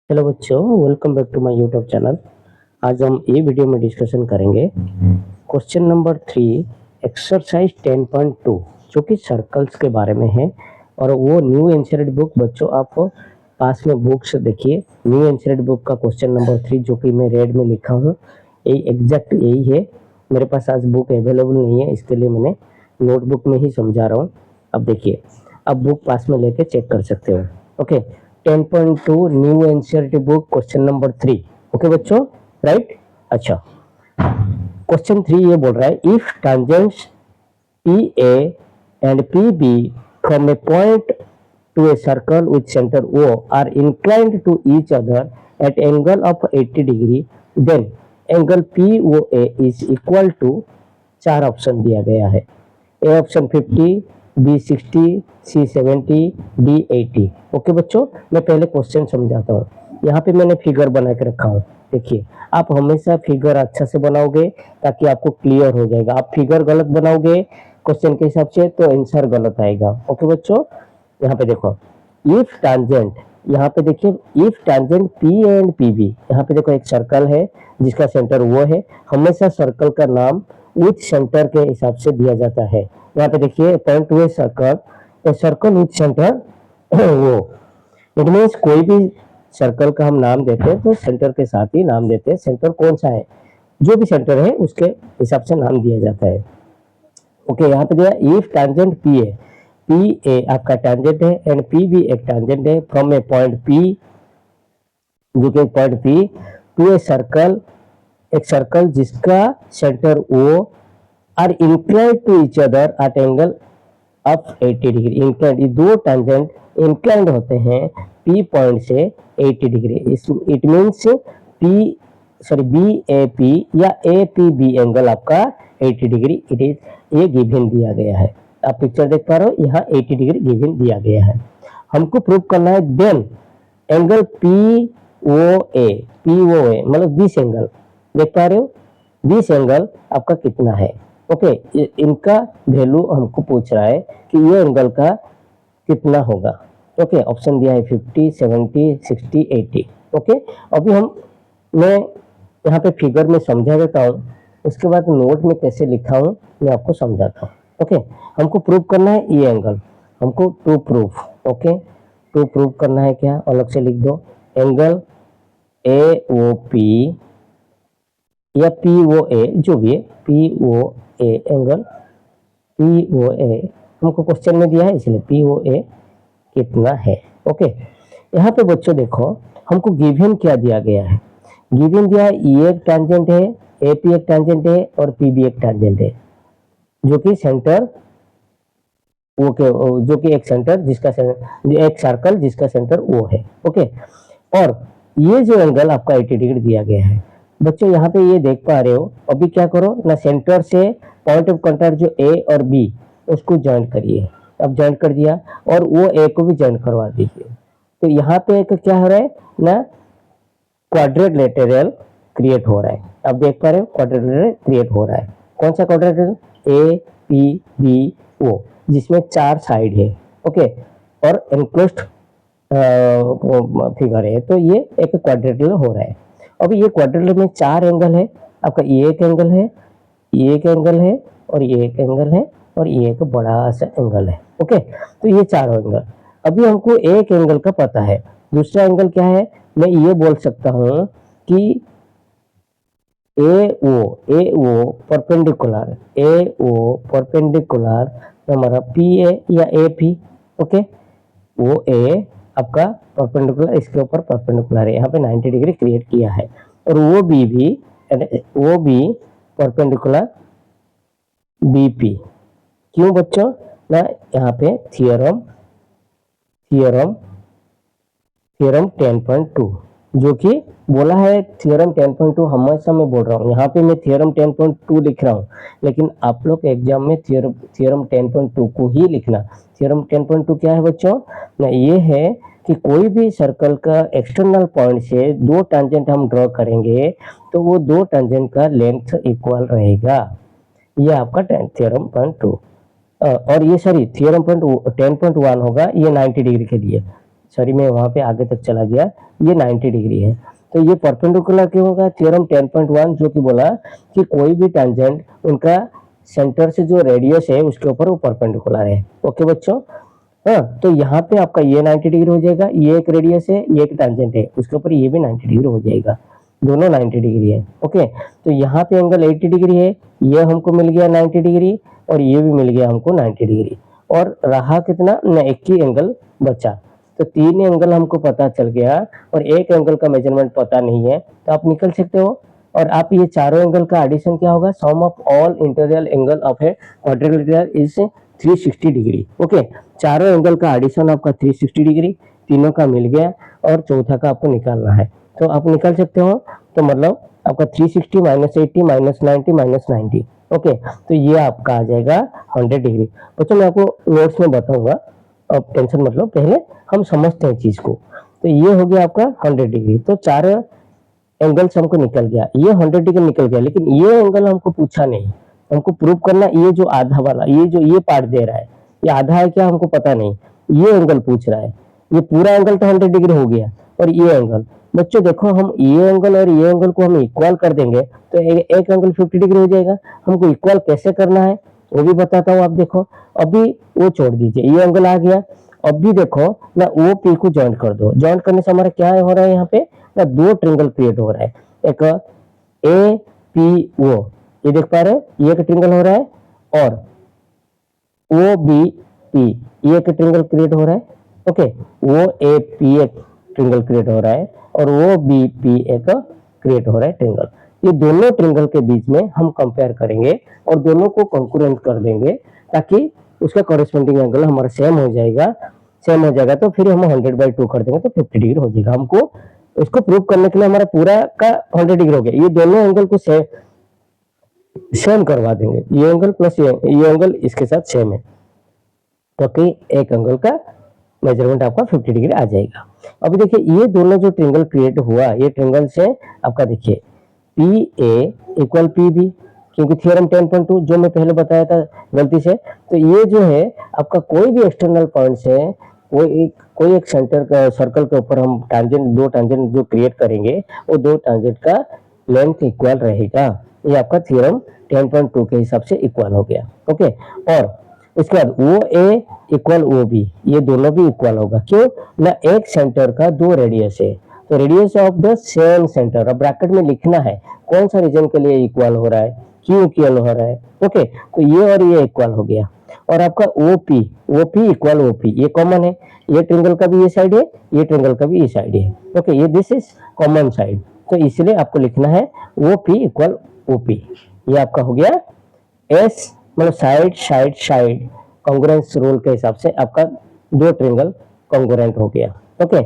Hello बच्चों, welcome back to my YouTube channel. आज हम ये वीडियो में डिस्कशन करेंगे क्वेश्चन नंबर 3 एक्सरसाइज 10.2 जो कि सर्कल्स के बारे में है। और वो न्यू एनसीईआरटी बुक बच्चों आप पास में बुक्स देखिए। न्यू एनसीईआरटी बुक का क्वेश्चन नंबर 3 जो कि मैं रेड में लिखा हूँ, यही एग्जैक्ट यही है। मेरे पास आज बुक अवेलेबल नहीं है, इसके लिए मैंने नोटबुक में ही समझा रहा हूँ। अब देखिए, अब बुक पास में लेके चेक कर सकते हो। Okay, 10.2 new NCERT book question number 3। Okay बच्चों, राइट। अच्छा, क्वेश्चन 3 ये बोल रहा है if tangents P A and P B from a point to a circle with centre O are inclined to each other at angle of 80 degree, then angle P O A is equal to. चार option दिया गया है। A option 50, B 60, C 70, D 80। Okay बच्चों, मैं पहले question समझाता हूँ। यहाँ पे मैंने फिगर बना के रखा हूँ। देखिए, आप हमेशा फिगर अच्छा से बनाओगे ताकि आपको क्लियर हो जाएगा। आप फिगर गलत बनाओगे क्वेश्चन के हिसाब से तो आंसर गलत आएगा। ओके बच्चों, यहाँ पे देखो इफ टैंजेंट, यहाँ पे देखिए if tangent P and P B, यहाँ पे देखो एक सर्कल है जिसका सेंटर वो है। हमेशा सर्कल का नाम विथ सेंटर के हिसाब से दिया जाता है। यहाँ पे देखिए point to a circle, A circle with centre वो, इट मीन्स कोई भी सर्कल का हम नाम देते हैं तो सेंटर के साथ ही नाम देते हैं। सेंटर कौन सा है, जो भी सेंटर है उसके हिसाब से नाम दिया जाता है। ओके, यहाँ पे दिया if tangent P A, P A आपका टैंजेंट है एंड पी भी एक टैंजेंट है फ्रॉम ए पॉइंट पी, जो कि point P to a circle, एक सर्कल जिसका centre O are inclined to each other at angle of 80 degree. Inclined, ये दो टैंजेंट इंक्लाइंड होते हैं पी पॉइंट से 80 degree. It means P sorry B A P या ए पी बी एंगल आपका 80 degree it is, ये given दिया गया है। आप पिक्चर देख पा रहे हो, यहाँ 80 डिग्री गिवन दिया गया है। हमको प्रूव करना है then angle P O A, P O ए मतलब दिस एंगल, देख पा रहे हो दिस एंगल आपका कितना है। ओके, इनका वैल्यू हमको पूछ रहा है कि ये एंगल का कितना होगा। ओके, ऑप्शन दिया है 50, 70, 60, 80। ओके, अभी मैं यहाँ पे फिगर में समझा देता हूँ, उसके बाद नोट में कैसे लिखा हूँ मैं आपको समझाता हूँ। ओके, हमको प्रूव करना है ये एंगल, हमको to proof. Okay, to prove करना है क्या, अलग से लिख दो। एंगल ए ओ पी या पी ओ ए, जो भी है P O A, angle P O A हमको क्वेश्चन में दिया है इसलिए पी ओ ए कितना है। ओके, यहाँ पे बच्चों देखो हमको गिवन क्या दिया गया है। गिवन दिया है ये एक टैंजेंट है, ए पी एक टैंजेंट है और पी बी एक टैंजेंट है, जो कि सेंटर वो के, जो कि एक सेंटर जिसका एक सर्कल जिसका सेंटर वो है। ओके, और ये जो एंगल आपका 80 डिग्री दिया गया है बच्चों, यहाँ पे ये देख पा रहे हो। अभी क्या करो ना, सेंटर से पॉइंट ऑफ कॉन्टैक्ट जो ए और बी उसको ज्वाइंट करिए। अब ज्वाइंट कर दिया और वो ए को भी ज्वाइंट करवा दीजिए। तो यहाँ पे एक क्या हो रहा है ना, क्वाड्रिलेटरल क्रिएट हो रहा है। आप देख पा रहे हो क्वाड्रिलेटरल क्रिएट हो रहा है। कौन सा quadrilateral, A P B O, जिसमें चार साइड है। ओके, और एनक्लोज्ड फिगर है, तो ये एक क्वाड्रिलेटरल हो रहा है। अभी ये क्वाड्रिलेटरल में चार एंगल है आपका, ये एक एंगल है, ये एक एंगल है और ये एक एंगल है और ये एक बड़ा सा एंगल है। ओके, तो ये चारों एंगल। अभी हमको एक एंगल का पता है, दूसरा एंगल क्या है, मैं ये बोल सकता हूँ कि ए ओ परपेंडिकुलर, ए ओ परपेंडिकुलर हमारा पी ए या ए पी। ओके, वो ए आपका परपेंडिकुलर इसके ऊपर परपेंडिकुलर है, यहाँ पे 90 डिग्री क्रिएट किया है। और वो बी परपेंडिकुलर बीपी। क्यों बच्चों ना, यहाँ पे थियरम थियरम थियरम 10.2 जो कि बोला है। थियरम 10.2 हमेशा मैं बोल रहा हूँ, यहाँ पे मैं थियरम 10.2 लिख रहा हूँ, लेकिन आप लोग एग्जाम में थियरम 10.2 को ही लिखना। थियरम 10.2 क्या है बच्चों ना, ये है कि कोई भी सर्कल का एक्सटर्नल पॉइंट से दो टेंजेंट हम ड्रॉ करेंगे तो वो दो टेंजेंट का लेंथ इक्वल रहेगा। ये आपका थियरम 0.2 और ये सॉरी थियरम 10.1 होगा, ये 90 डिग्री के लिए। सॉरी मैं वहां पे आगे तक चला गया, ये 90 डिग्री है। तो ये परपेंडिकुलर क्यों होगा? थ्योरम 10.1 जो कि बोला कि कोई भी टेंजेंट उनका सेंटर से जो रेडियस है उसके ऊपर वो परपेंडिकुलर है। ओके बच्चों, हाँ तो यहाँ पे आपका ये 90 डिग्री हो जाएगा, ये एक रेडियस है, ये एक टेंजेंट है, उसके ऊपर ये भी 90 डिग्री हो जाएगा, दोनों 90 डिग्री है। ओके, तो यहाँ पे एंगल 80 डिग्री है, ये हमको मिल गया 90 डिग्री, और ये भी मिल गया हमको 90 डिग्री, और रहा कितना न, एक ही एंगल बचा। तो 3 एंगल हमको पता चल गया और एक एंगल का मेजरमेंट पता नहीं है, तो आप निकल सकते हो। और आप ये चारों एंगल का एडिशन क्या होगा? Sum of all interior angle of a quadrilateral is 360 degree. Okay, चारों एंगल का एडिशन आपका 360 डिग्री, तीनों का मिल गया, और चौथा का आपको निकालना है, तो आप निकाल सकते हो। तो मतलब आपका 360 माइनस 80 माइनस 90 माइनस 90। ओके, तो ये आपका आ जाएगा 100 डिग्री। बच्चों मैं आपको नोट्स में बताऊंगा, अब टेंशन मत लो, पहले हम समझते हैं चीज को। तो ये हो गया आपका 100 डिग्री, तो चार एंगल्स हमको निकल गया, ये 100 डिग्री निकल गया, लेकिन ये एंगल हमको पूछा नहीं, हमको प्रूव करना ये जो आधा वाला, ये जो ये पार्ट दे रहा है, ये आधा है क्या हमको पता नहीं, ये एंगल पूछ रहा है। ये पूरा एंगल तो 100 डिग्री हो गया, और ये एंगल बच्चों देखो, हम ये एंगल और ये एंगल को हम इक्वल कर देंगे तो एक एंगल 50 डिग्री हो जाएगा। हमको इक्वल कैसे करना है वो भी बताता हूँ। आप देखो, अभी वो छोड़ दीजिए, ये एंगल आ गया, अभी देखो ना ओ पी को ज्वाइंट कर दो, ज्वाइंट करने से हमारा क्या हो रहा है, यहाँ पे ना दो ट्रिंगल क्रिएट हो रहा है, एक ए पी ओ, ये देख पा रहे हैं, ये एक ट्रिंगल हो रहा है, और ओ बी पी ये एक ट्रिंगल क्रिएट हो रहा है। ओके, ओ ए पी एक ट्रिंगल क्रिएट हो रहा है, और ओ बी पी एक क्रिएट हो रहा है ट्रिंगल। ये दोनों ट्रिंगल के बीच में हम कंपेयर करेंगे और दोनों को कंकरेंट कर देंगे, ताकि उसका कॉरेस्पॉन्डिंग एंगल हमारा सेम हो जाएगा। सेम हो जाएगा तो फिर हम 100/2 कर देंगे तो 50 डिग्री हो जाएगा। हमको इसको प्रूव करने के लिए हमारा पूरा का 100 डिग्री हो गया, ये दोनों एंगल को सेम करवा देंगे, ये एंगल प्लस ये एंगल इसके साथ सेम है, तो कि एक एंगल का मेजरमेंट आपका 50 डिग्री आ जाएगा। अब देखिए ये दोनों जो ट्रिंगल क्रिएट हुआ, ये ट्रिंगल से आपका देखिए P A equal P B, क्योंकि थ्योरम 10.2 जो मैं पहले बताया था गलती से, तो ये जो है आपका कोई भी एक्सटर्नल पॉइंट से कोई एक सेंटर का सर्कल के ऊपर हम टांजेंट, दो टांजेंट जो क्रिएट करेंगे वो दो टांजेंट का लेंथ इक्वल रहेगा। ये आपका थ्योरम 10.2 के हिसाब से इक्वल हो गया। ओके, और उसके बाद ओ ए इक्वल ओ बी, ये दोनों भी इक्वल होगा, क्यों ना एक सेंटर का दो रेडियस है, तो radius of the same centre, अब ब्रैकेट में लिखना है कौन सा रीजन के लिए इक्वल हो रहा है, क्यों इक्वल हो रहा है। ओके, तो ये और ये इक्वल हो गया, और आपका ओपी इक्वल ओपी ये कॉमन है, ये ट्रिंगल का भी ये साइड है, ये ट्रिंगल का भी ये साइड है। ओके, ये दिस इज कॉमन साइड, तो इसलिए आपको लिखना है ओपी इक्वल ओपी। ये आपका हो गया एस, मतलब side side side congruence rule के हिसाब से आपका दो ट्रिंगल कॉन्ग्रुएंट हो गया। ओके,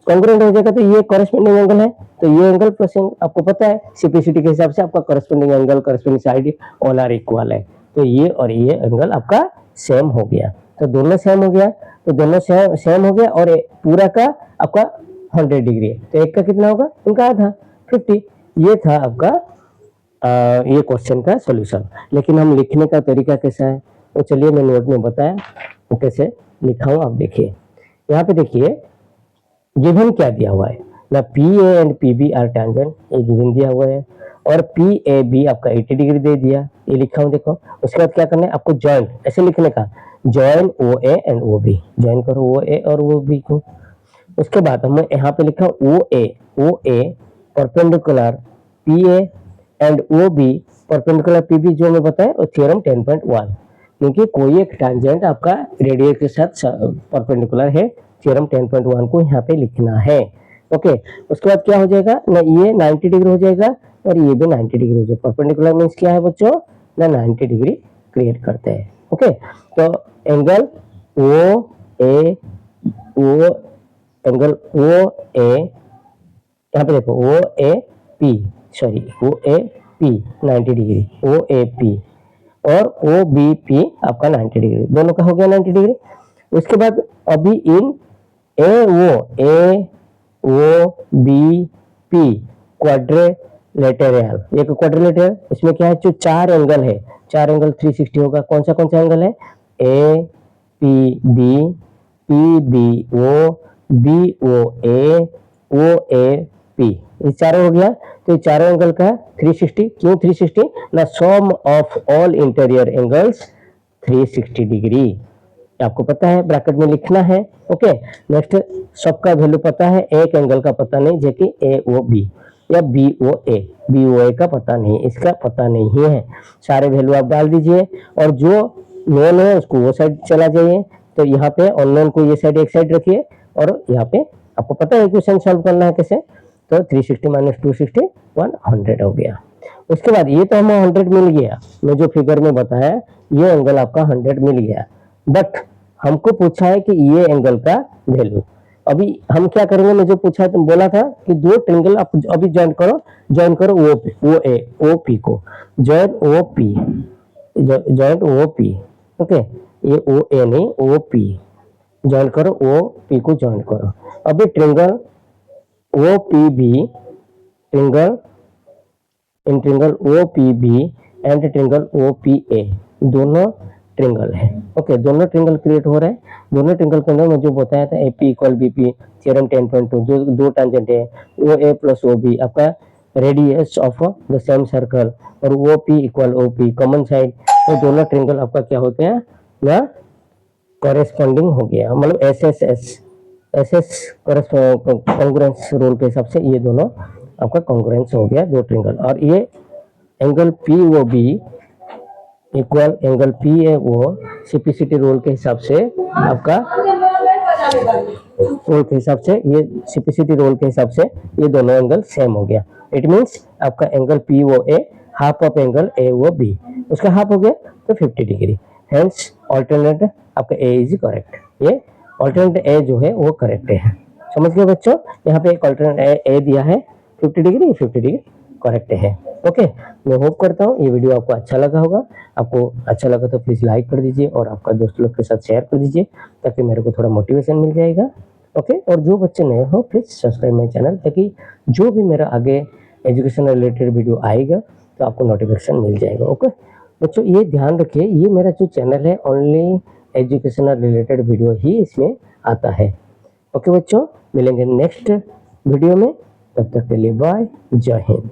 कॉन्ग्रुएंट हो जाएगा तो ये कॉरेस्पॉन्डिंग एंगल है, तो ये एंगल प्लस आपको पता है सिंप्लिसिटी के हिसाब से आपका corresponding angle corresponding side all are equal है, तो ये और ये एंगल आपका सेम हो गया, तो दोनों सेम हो गया, तो दोनों सेम हो गया, और पूरा का आपका 100 डिग्री है, तो एक का कितना होगा, उनका आधा 50। ये था आपका ये क्वेश्चन का सॉल्यूशन। लेकिन हम लिखने का तरीका कैसा है तो चलिए मैं नोट में बताया वो कैसे लिखा हूं। आप देखिए यहाँ पे, देखिए गिवन क्या दिया हुआ है ना, P A and P B are tangent, ये गिवन दिया हुआ है, और पी ए बी आपका 80 डिग्री दे दिया, ये लिखा हूं देखो। उसके बाद क्या करना है आपको, ज्वाइंट ऐसे लिखने का, join O A and O B, join करो ओ ए और ओ बी को। उसके बाद हम यहाँ पे लिखा O A perpendicular P A and O B perpendicular P B, जो मैं बताया वो थ्योरम 10.1, क्योंकि कोई एक टेंजेंट आपका रेडियस के साथ परपेंडिकुलर है, थ्योरम 10.1 को यहाँ पे लिखना है। ओके, उसके बाद क्या हो जाएगा ना, ये 90 डिग्री हो जाएगा और ये भी 90 डिग्री हो जाएगा। परपेंडिकुलर मीन्स क्या है बच्चों ना, 90 डिग्री क्रिएट करते हैं। ओके, तो angle O A angle O ए, यहाँ पे देखो O A P, sorry O A P 90 degree, O A P, और ओ बी पी आपका 90 डिग्री, दोनों का हो गया 90 डिग्री। उसके बाद अभी इन ए ओ बी पी क्वाड्रिलेटरल, एक क्वाड्रिलेटरल, इसमें क्या है जो चार एंगल है, चार एंगल 360 होगा। कौन सा एंगल है, A P B, P B O, B O A P, ये चारों हो गया। तो ये चारों एंगल का 360, क्यों 360 ना, sum of all interior angles 360 degree, आपको पता है ब्रैकेट में लिखना है। ओके, नेक्स्ट सबका वैल्यू पता है, एक एंगल का पता नहीं, जो कि ए ओ बी या बी ओ ए का पता नहीं, इसका पता नहीं है। सारे वैल्यू आप डाल दीजिए और जो नोन है उसको वो साइड चला जाइए। तो यहाँ पे अननोन को ये साइड एक साइड रखिए और यहाँ पे आपको पता है इक्वेशन सॉल्व करना है कैसे। तो 360 माइनस 260 100 हो गया। उसके बाद ये तो हमें 100 मिल गया, मैं जो फिगर में बताया ये एंगल आपका 100 मिल गया, बट हमको पूछा है कि ये एंगल का वैल्यू। अभी हम क्या करेंगे, मैं जो पूछा तुम बोला था कि दो ट्रिंगल आप अभी ज्वाइन करो ओ पी को, जॉइंट ओ पी। ओके, ये ओ ए नहीं ओ पी, ज्वाइन करो ओ पी को ज्वाइन करो। अभी triangle O P B, triangle in triangle O P B and triangle O P A, दोनों ट्रिंगल है। ओके, दोनों ट्रिंगल क्रिएट हो रहे हैं। दोनों ट्रिंगल के अंदर मैं जो बताया था A P equal B P, theorem 10.2, जो दो टांजेंट है O A plus O B, आपका radius of the same circle, और O P equal O P common side, तो दोनों ट्रिंगल आपका क्या होते हैं ना, कॉरेस्पॉन्डिंग हो गया, मतलब एस कॉन्ग्रुएंस रूल के हिसाब से ये दोनों आपका कॉन्ग्रुएंस हो गया दो ट्रिंगल। और ये angle P O B equal angle P A O, CPCT rule के हिसाब से आपका रूल के हिसाब से ये सीपीसीटी रूल के हिसाब से ये दोनों एंगल सेम हो गया। इट मींस आपका angle P O A half of angle A O B, उसका हाफ हो गया तो 50 डिग्री। हेंस ऑल्टरनेट आपका ए इज करेक्ट, ये ऑल्टरनेट ए जो है वो करेक्ट है। समझ गए बच्चों, यहाँ पे एक ऑल्टरनेट ए दिया है 50 डिग्री, 50 डिग्री करेक्ट है। ओके, मैं होप करता हूँ ये वीडियो आपको अच्छा लगा होगा। आपको अच्छा लगा तो प्लीज़ लाइक कर दीजिए और आपका दोस्त लोग के साथ शेयर कर दीजिए, ताकि मेरे को थोड़ा मोटिवेशन मिल जाएगा। ओके, और जो बच्चे नए हो प्लीज़ सब्सक्राइब माई चैनल, ताकि जो भी मेरा आगे एजुकेशन रिलेटेड वीडियो आएगा तो आपको नोटिफिकेशन मिल जाएगा। ओके बच्चों, ये ध्यान रखिए, ये मेरा जो चैनल है ओनली एजुकेशनल रिलेटेड वीडियो ही इसमें आता है। ओके बच्चों, मिलेंगे नेक्स्ट वीडियो में, तब तक के लिए बाय, जय हिंद।